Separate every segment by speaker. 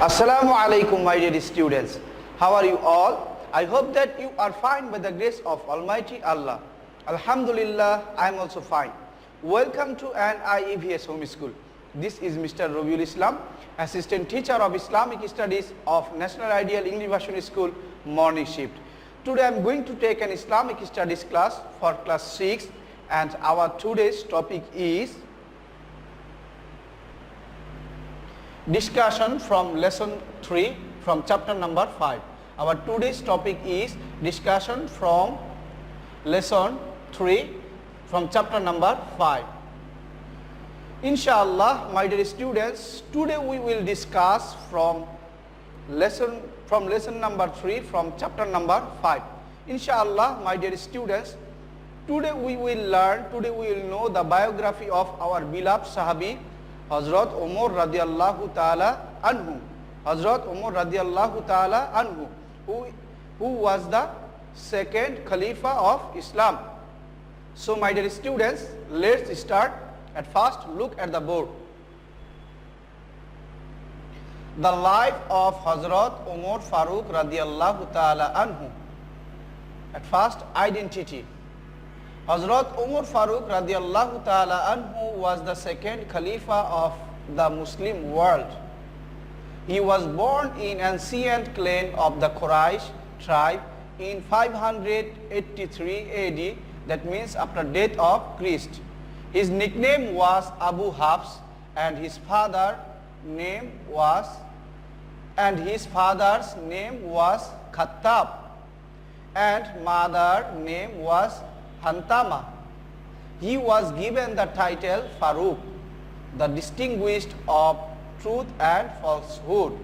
Speaker 1: Assalamu alaikum, my dear students. How are you all? I hope that you are fine by the grace of Almighty Allah. Alhamdulillah, I am also fine. Welcome to an IEVS Home School. This is Mr. Rabiul Islam, Assistant Teacher of Islamic Studies of National Ideal English Version School, Morning Shift. Today I am going to take an Islamic Studies class for class 6, and our today's topic is discussion from lesson 3 from chapter number 5. Our today's topic is discussion from lesson 3 from chapter number 5. Inshallah, my dear students, today we will discuss from lesson number 3 from chapter number 5. Inshallah, my dear students, today we will know the biography of our beloved Sahabi Hazrat Umar radiallahu ta'ala anhu. Hazrat Umar radiallahu ta'ala anhu, who was the second Khalifa of Islam. So my dear students, let's start. At first, look at the board. The life of Hazrat Umar Farooq radiallahu ta'ala anhu. At first, identity. Hazrat Umar Farooq radiallahu ta'ala anhu was the second Khalifa of the Muslim world. He was born in ancient clan of the Quraysh tribe in 583 AD, that means after death of Christ. His nickname was Abu Hafs, and his father's name was Khattab, and mother's name was Hantama. He was given the title Farooq, the distinguished of truth and falsehood.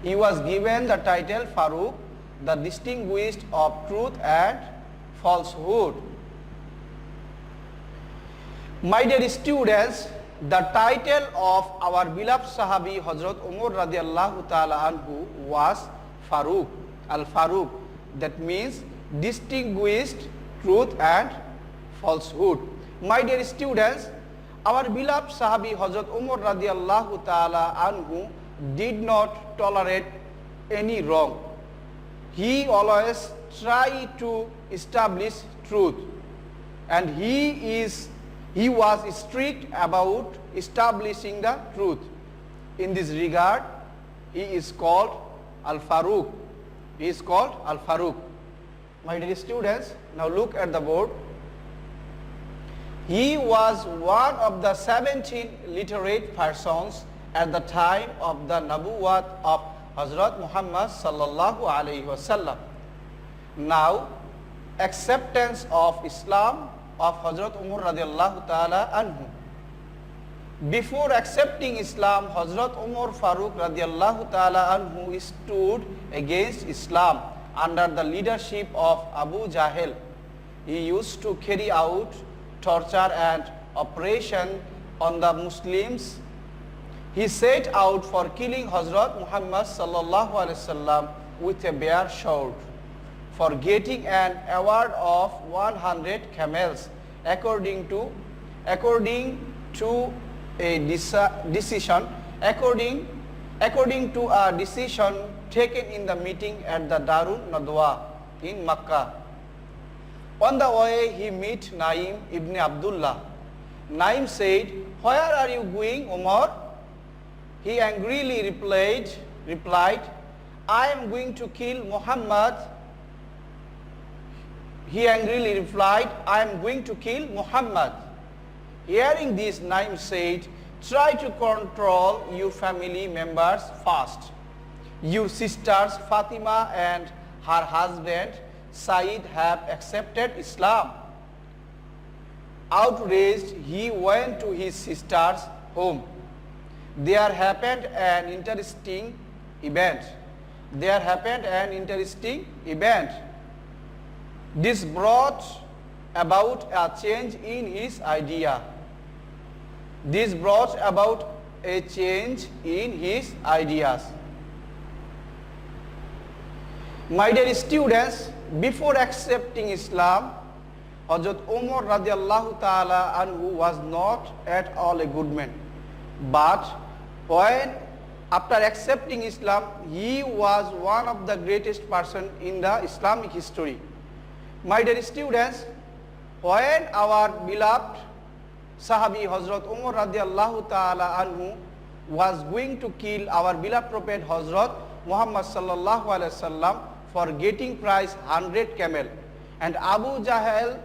Speaker 1: He was given the title Farooq, the distinguished of truth and falsehood. My dear students, the title of our beloved Sahabi Hazrat Umar radiallahu ta'ala anhu was Farooq, Al-Farooq, that means distinguished truth and falsehood. My dear students, our beloved Sahabi Hazrat Umar radiallahu ta'ala anhu did not tolerate any wrong. He always tried to establish truth, and he was strict about establishing the truth. In this regard, he is called Al-Farooq. He is called Al-Farooq. My dear students, now look at the board. He was one of the 17 literate persons at the time of the Nabuwat of Hazrat Muhammad sallallahu alaihi wasallam. Now, acceptance of Islam of Hazrat Umar radiallahu ta'ala anhu. Before accepting Islam, Hazrat Umar Farooq radiallahu ta'ala anhu stood against Islam under the leadership of Abu Jahl. He used to carry out torture and oppression on the Muslims. He set out for killing Hazrat Muhammad sallallahu alaihi wasallam with a bare sword, for getting an award of 100 camels, according to a decision taken in the meeting at the Darun Nadwa in Makkah. On the way, he met Naim ibn Abdullah. Naim said, "Where are you going, Umar?" He angrily replied, "I am going to kill Muhammad." He angrily replied, "I am going to kill Muhammad." Hearing this, Naim said, "Try to control your family members first. Your sisters Fatima and her husband Said have accepted Islam." Outraged, he went to his sister's home. There happened an interesting event. This brought about a change in his idea. My dear students, before accepting Islam, Hazrat Umar radiallahu ta'ala anhu was not at all a good man. But when After accepting Islam, he was one of the greatest person in the Islamic history. My dear students, when our beloved Sahabi Hazrat Umar radiallahu ta'ala anhu was going to kill our beloved Prophet Hazrat Muhammad sallallahu alaihi wasallam for getting price 100 camel, and Abu Jahl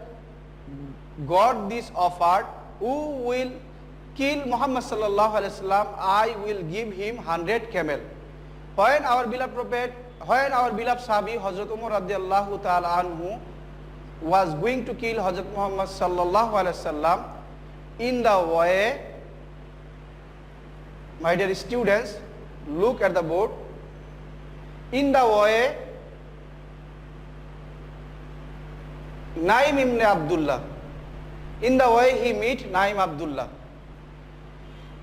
Speaker 1: got this offer, who will kill Muhammad sallallahu alaihi wasallam, I will give him 100 camel. When our beloved Sahabi Hazrat Umar radiallahu ta'ala anhu was going to kill Hazrat Muhammad sallallahu alaihi wasallam, in the way, my dear students, look at the board. In the way, Naim ibn Abdullah. In the way he meet Naim Abdullah.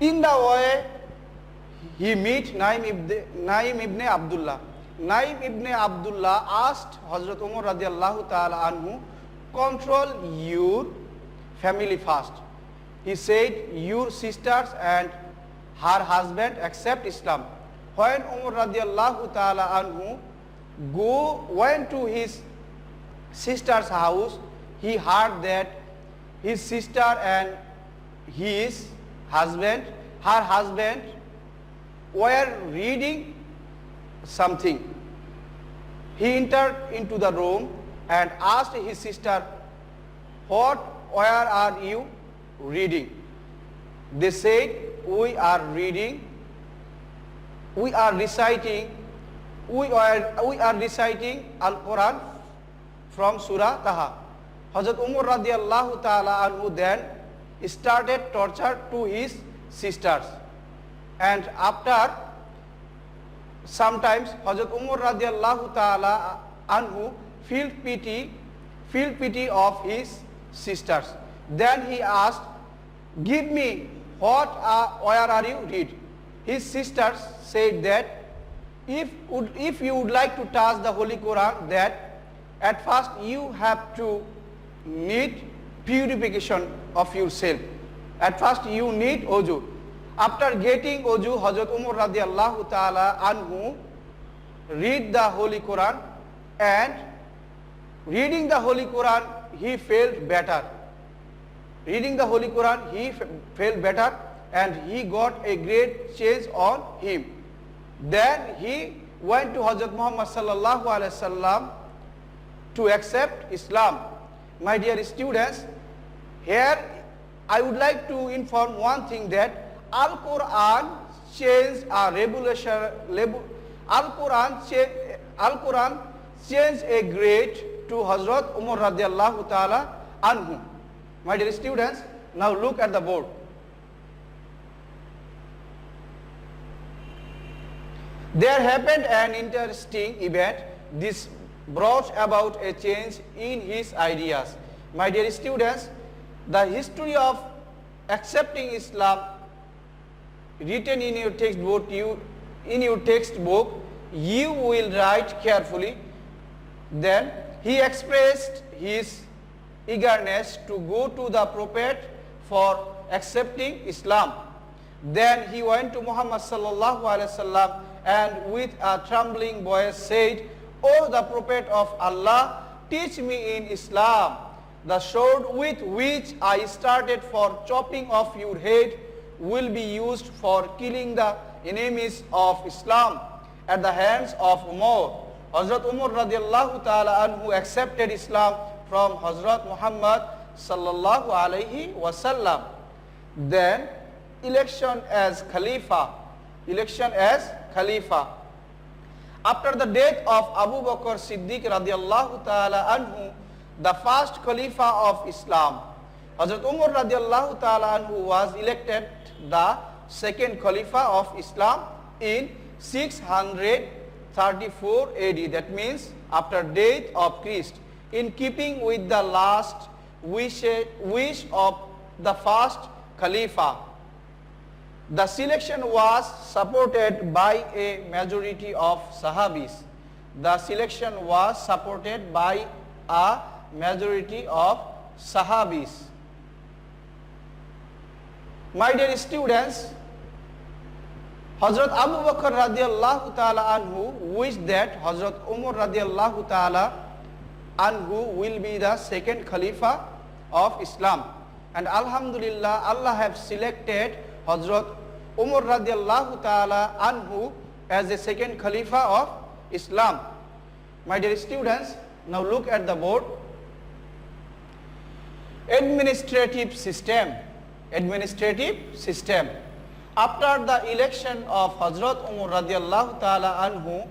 Speaker 1: In the way he meet Naim ibn Abdullah. Naim ibn Abdullah asked Hazrat Umar radiallahu ta'ala anhu, control your family first. He said, your sisters and her husband accept Islam. When Umar radiallahu ta'ala anhu went to his sister's house, he heard that his sister and her husband were reading something. He entered into the room and asked his sister, where are you reading? They said, we are reciting Al-Quran from Surah Taha. Hazrat Umar radiallahu ta'ala anhu then started torture to his sisters, and after sometimes Hazrat Umar radiallahu ta'ala anhu feel pity of his sisters. Then he asked, give me where are you read? His sisters said that if you would like to touch the Holy Quran, that at first you have to need purification of yourself. At first you need oju. After getting oju, Hazrat Umar radiallahu ta'ala anhu read the Holy Quran, and reading the Holy Quran he felt better. Reading the Holy Quran he felt better, and he got a great change on him. Then he went to Hazrat Muhammad sallallahu alaihi wasallam to accept Islam. My dear students, here I would like to inform one thing, that Al-Quran changed a revolution. Al-Quran changed a great to Hazrat Umar radiallahu ta'ala anhu. My dear students, now look at the board. There happened an interesting event. This brought about a change in his ideas. My dear students, the history of accepting Islam written in your textbook, you will write carefully. Then he expressed his eagerness to go to the Prophet for accepting Islam. Then he went to Muhammad sallallahu alaihi wasallam and with a trembling voice said, O the Prophet of Allah, teach me in Islam. The sword with which I started for chopping off your head will be used for killing the enemies of Islam at the hands of Umar. Hazrat Umar radiallahu ta'ala anhu accepted Islam from Hazrat Muhammad sallallahu alaihi wasallam. Then election as Khalifa. After the death of Abu Bakr Siddiq radiallahu ta'ala anhu, the first Khalifa of Islam, Hazrat Umar radiallahu ta'ala anhu was elected the second Khalifa of Islam in 634 AD. That means after death of Christ, in keeping with the last wish of the first Khalifa. The selection was supported by a majority of Sahabis. The selection was supported by a majority of Sahabis. My dear students, Hazrat Abu Bakr radiallahu ta'ala anhu wished that Hazrat Umar radiallahu ta'ala anhu will be the second Khalifa of Islam. And Alhamdulillah, Allah have selected Hazrat Umar radiallahu ta'ala anhu as the second Khalifa of Islam. My dear students, now look at the board. Administrative system. After the election of Hazrat Umar radiallahu ta'ala anhu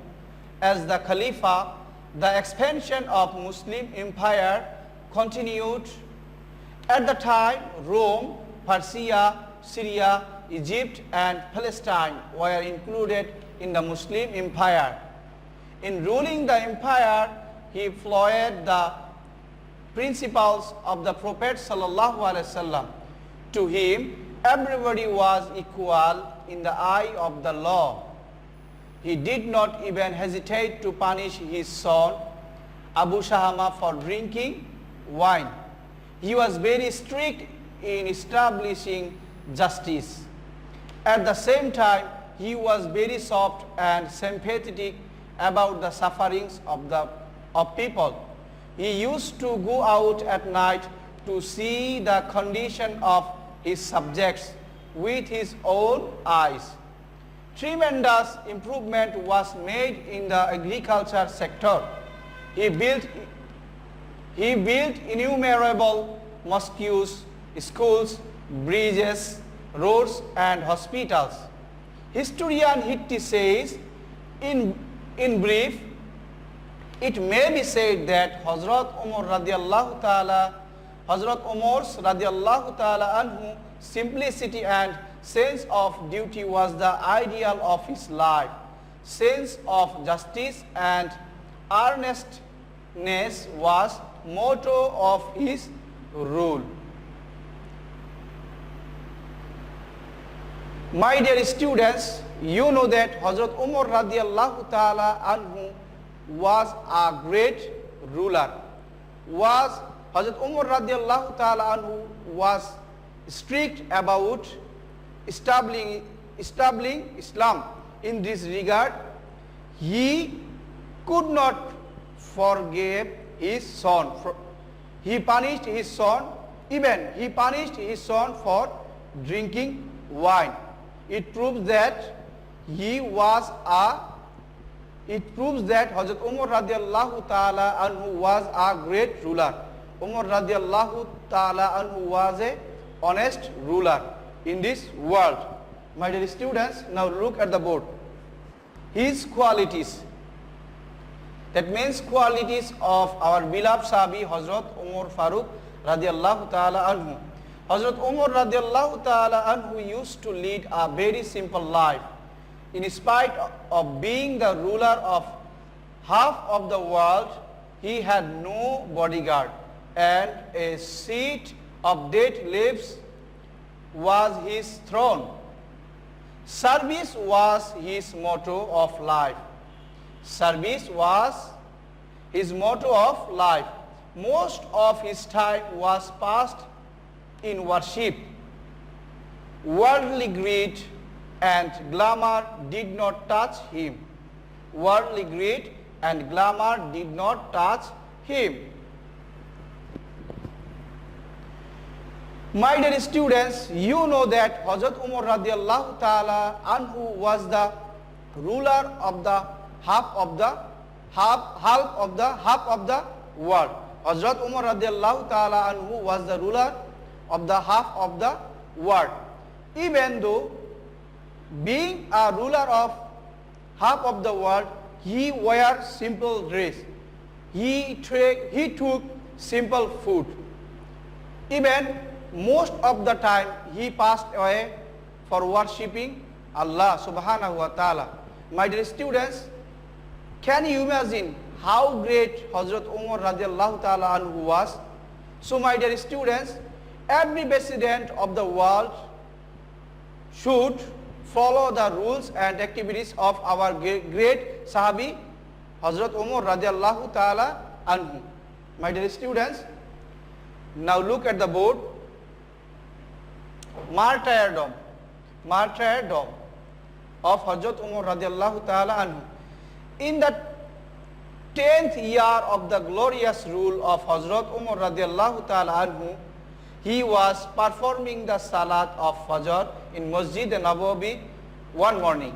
Speaker 1: as the Khalifa, the expansion of Muslim empire continued. At the time, Rome, Persia, Syria, Egypt and Palestine were included in the Muslim empire. In ruling the empire, he followed the principles of the Prophet sallallahu alaihi wasallam. To him, everybody was equal in the eye of the law. He did not even hesitate to punish his son Abu Shahama for drinking wine. He was very strict in establishing justice. At the same time, he was very soft and sympathetic about the sufferings of people. He used to go out at night to see the condition of his subjects with his own eyes. Tremendous improvement was made in the agriculture sector. He built innumerable mosques, schools, bridges, roads and hospitals. Historian Hitti says, in brief, it may be said that Hazrat Umar's radiallahu ta'ala anhu simplicity and sense of duty was the ideal of his life. Sense of justice and earnestness was motto of his rule. My dear students, you know that Hazrat Umar radiallahu ta'ala anhu was a great ruler. Hazrat Umar radiallahu ta'ala anhu was strict about establishing Islam. In this regard, he could not forgive his son. He punished his son for drinking wine. It proves that Hazrat Umar radiallahu ta'ala anhu was a great ruler. Umar radiallahu ta'ala anhu was a honest ruler in this world. My dear students, now look at the board. His qualities. That means qualities of our beloved Sahabi Hazrat Umar Farooq radiallahu ta'ala anhu. Hazrat Umar radiallahu ta'ala anhu used to lead a very simple life. In spite of being the ruler of half of the world, he had no bodyguard, and a seat of date leaves was his throne. Service was his motto of life. Service was his motto of life. Most of his time was passed in worship. Worldly greed and glamour did not touch him. Worldly greed and glamour did not touch him. My dear students, you know that Hazrat Umar radiallahu ta'ala anhu was the ruler of the half of the world. Hazrat Umar radiallahu ta'ala anhu was the ruler of the half of the world. Even though being a ruler of half of the world, he wore simple dress. He took simple food. Even most of the time he passed away for worshipping Allah subhanahu wa ta'ala. My dear students, can you imagine how great Hazrat Umar radiallahu ta'ala anhu was? So my dear students, every president of the world should follow the rules and activities of our great Sahabi Hazrat Umar radiallahu ta'ala anhu. My dear students, now look at the board. Martyrdom of Hazrat Umar radiallahu ta'ala anhu. In the 10th year of the glorious rule of Hazrat Umar radiallahu ta'ala anhu, he was performing the Salat of Fajr in Masjid Nabawi one morning.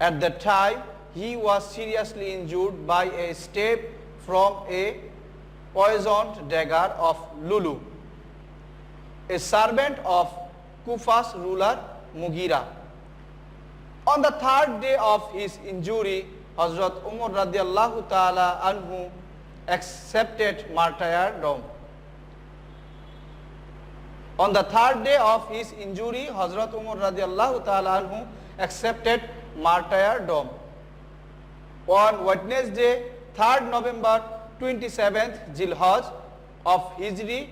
Speaker 1: At the time, he was seriously injured by a stab from a poisoned dagger of Lulu, a servant of Kufa's ruler Mughira. On the third day of his injury, Hazrat Umar radiallahu ta'ala anhu accepted martyrdom. On the third day of his injury, Hazrat Umar radiallahu ta'ala anhu accepted martyrdom. On Wednesday, 3rd November 27th Zilhaj of Hijri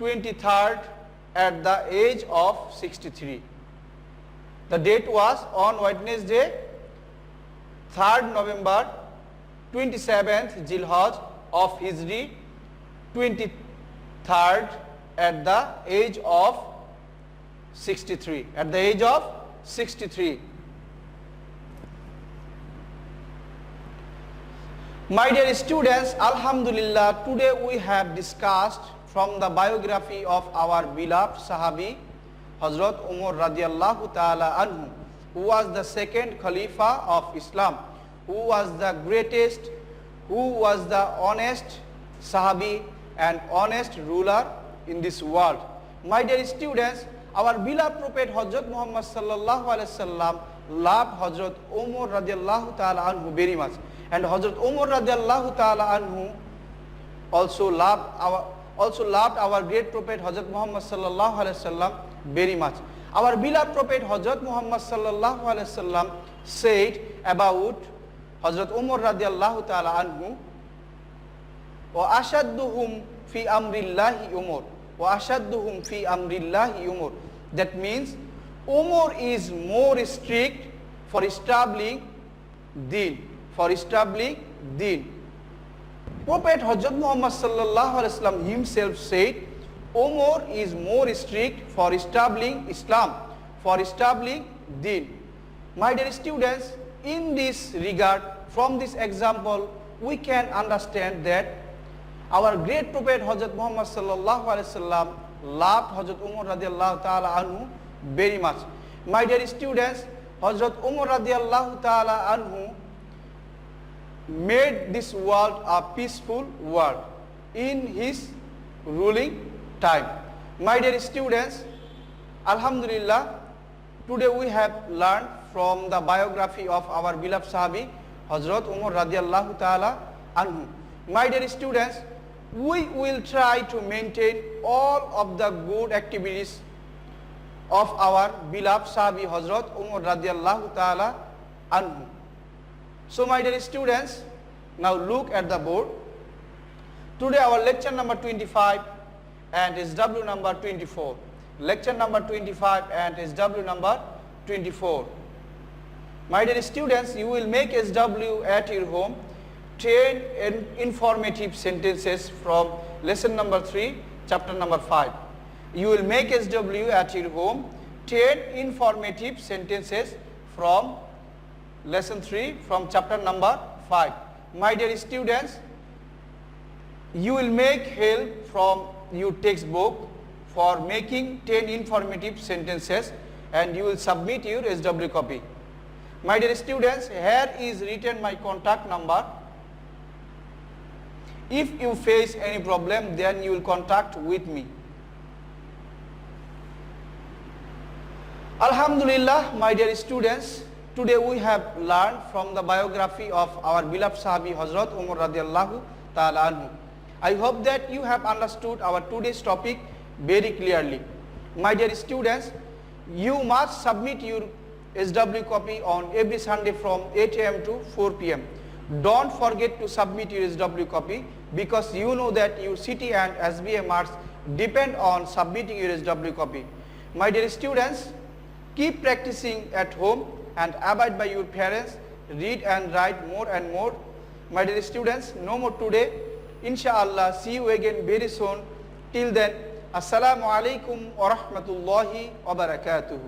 Speaker 1: 23rd at the age of 63. The date was on Wednesday, 3rd November 27th Zilhaj of Hijri 23rd at the age of 63. At the age of 63. My dear students, Alhamdulillah, today we have discussed from the biography of our beloved Sahabi, Hazrat Umar radiallahu ta'ala anhu, who was the second Khalifa of Islam, who was the greatest, who was the honest Sahabi and honest ruler in this world. My dear students, our beloved Prophet Hazrat Muhammad sallallahu alaihi wasallam loved Hazrat Umar radiallahu ta'ala anhu very much. And Hazrat Umar radiallahu ta'ala anhu also loved our great Prophet Hazrat Muhammad sallallahu alaihi wasallam very much. Our beloved Prophet Hazrat Muhammad sallallahu alaihi wasallam said about Hazrat Umar radiallahu ta'ala anhu, wa ashadduhum fi amrillahi Umar, wa ashadduhum fi amrillahi Umar. That means Umar is more strict for establishing deen. For establishing deen. Prophet Hazrat Muhammad sallallahu alaihi wasallam himself said, Umar is more strict for establishing Islam, for establishing deen. My dear students, in this regard, from this example, we can understand that our great Prophet Hazrat Muhammad sallallahu alaihi wasallam loved Hazrat Umar radiallahu ta'ala anhu very much. My dear students, Hazrat Umar radiallahu ta'ala anhu made this world a peaceful world in his ruling time. My dear students, Alhamdulillah, today we have learned from the biography of our beloved Sahabi, Hazrat Umar radiallahu ta'ala anhu. My dear students, we will try to maintain all of the good activities of our beloved Sahabi, Hazrat Umar radiallahu ta'ala anhu. So my dear students, now look at the board. Today our lecture number 25 and SW number 24. Lecture number 25 and SW number 24. My dear students, you will make SW at your home 10 informative sentences from lesson number 3, chapter number 5. You will make SW at your home 10 informative sentences from lesson 3 from chapter number 5. My dear students, you will make help from your textbook for making 10 informative sentences and you will submit your SW copy. My dear students, here is written my contact number. If you face any problem, then you will contact with me. Alhamdulillah, my dear students, today we have learned from the biography of our beloved Sahabi Hazrat Umar radiallahu ta'ala anhu. I hope that you have understood our today's topic very clearly. My dear students, you must submit your SW copy on every Sunday from 8 AM to 4 PM. Don't forget to submit your SW copy because you know that your CT and SBA marks depend on submitting your SW copy. My dear students, keep practicing at home and abide by your parents. Read and write more and more. My dear students, no more today. Inshallah, see you again very soon. Till then, Assalamu alaikum wa rahmatullahi wa barakatuhu.